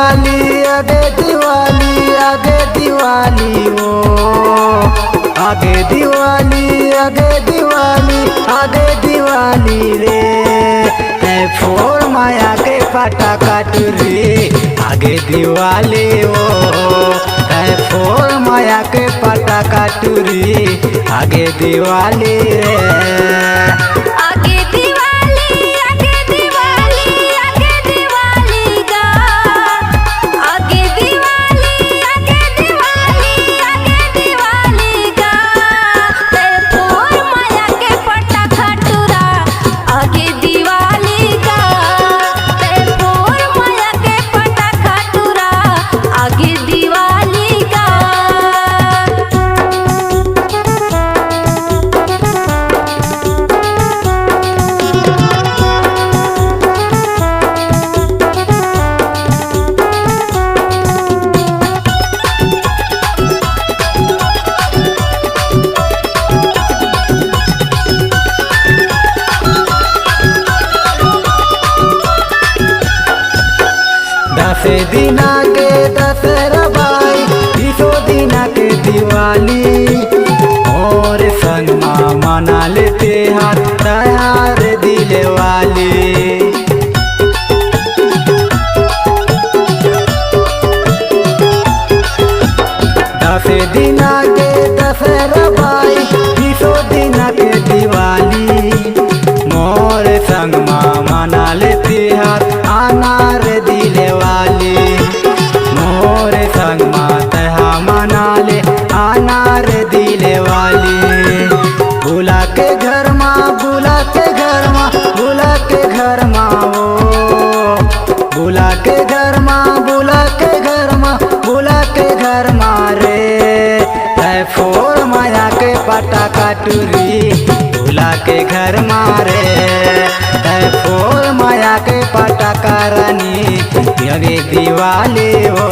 दिवाली आगे दिवाली आगे दिवाली ओ आगे दिवाली आगे दिवाली आगे दिवाली रे फोर माया के पटाखा टूरी आगे दिवाली ओ फोर माया के पटाखा टूरी आगे दिवाली रे आगे दिवाली आगे दिवाली आगे दिवाली गा आगे दिवाली आगे दिवाली आगे दिवाली गा ते फोर माया के पटाखा टूरा आगे दिवाली गा ते फोर माया के पटाखा टूरा आगे दिवाली गा दस दिना के दशहरा भाई 20 दिना के दिवाली और संग माँ मना लेते हाथ तैयार दिले वाली 10 दिना के दशहरा भाई 20 दिना के दिवाली मोर संग माँ मना लेते हाथ अनार दिले वाली मोर संग माता मना ले अनार दिले वाली बुला के घर माँ बुला के घर माँ बुला के घर माँ ओ बुला के घर माँ बुला के घर माँ बुला के घर माँ रे फोर माया के पटाखा टूरी बुला के घर मारे फोर माया के पटाखा रानी अगे दिवाली हो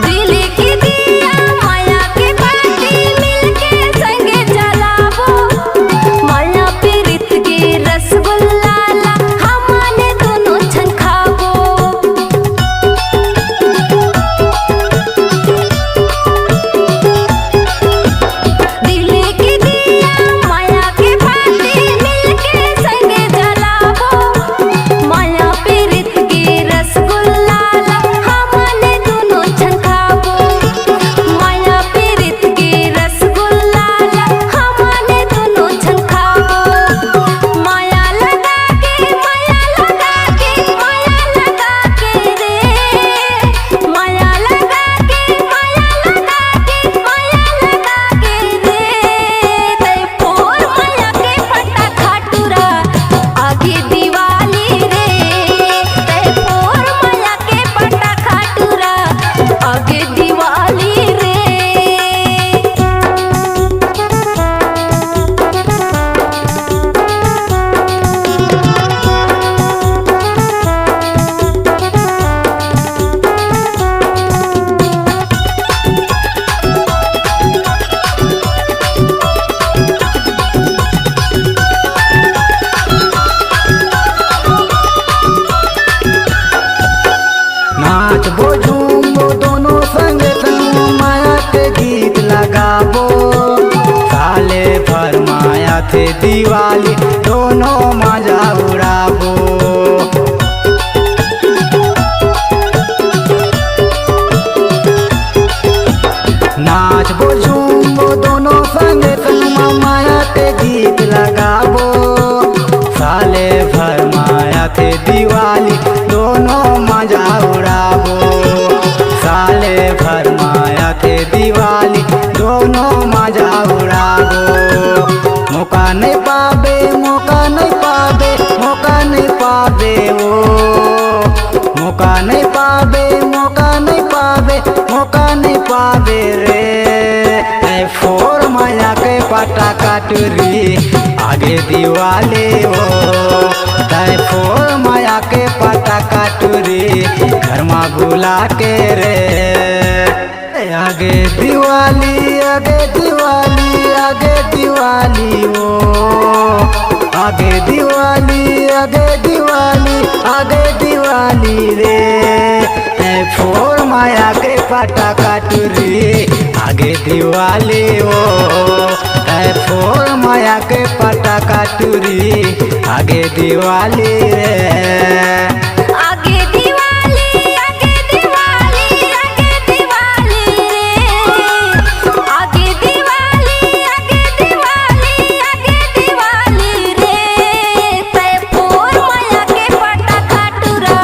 दिल की दिया माया के बाती मिलके संगे जलाबो माया पीरित के रसगुल्ला ला हमने दोनों छन खाबो दिल की दिया माया के बाती मिलके संगे जलाबो माया पीरित के रसगुल्ला ला हमने दोनों छन खाबो माया पीरित के रसगुल्ला ला हमने दोनों छन खाबो माया लगा के माया लगा के माया लगा के रे माया लगा के माया लगा के माया लगा के रे ते फोर माया के पटाखा टूरा आगे दिवाली रे ते फोर माया के पटाखा टूरा आगे दिवाली रे नाच बो झूमो दोनों संग संग माया के गीत लगाबो साले भर माया थे दिवाली दोनों मजा उड़ाबो नाच बो झूमो दोनों संग संग माया के गीत लगाबो साले भर माया थे दिवाली दोनों मजा उड़ाबो साले भर माया थे दिवाली दोनों मजा उड़ाबो मौका नहीं पाबे मौका नहीं पाबे मौका नहीं पाबे ओ मौका नहीं पाबे मौका नहीं पाबे मौका नहीं पाबे रे टूरी आगे दिवाली हो तय फोड़ माया के पटाखा टूरी घर में बुला के रे आगे दिवाली आगे दिवाली आगे दिवाली हो आगे दिवाली आगे दिवाली आगे दिवाली रे फोड़ माया के पटाखा टूरी आगे दिवाली हो फोड़ माया के पटाखा टूरी आगे दिवाली रे आगे दिवाली आगे दिवाली आगे दिवाली रे आगे दिवाली आगे दिवाली आगे दिवाली रे तय फोड़ माया के पटाखा टूरा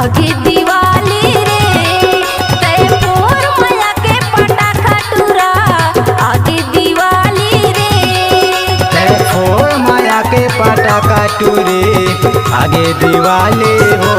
आगे दिवाली रे तय फोड़ माया के पटाखा टूरा आगे दिवाली रे फोड़ माया के पटाखा टूरी आगे दिवाली हो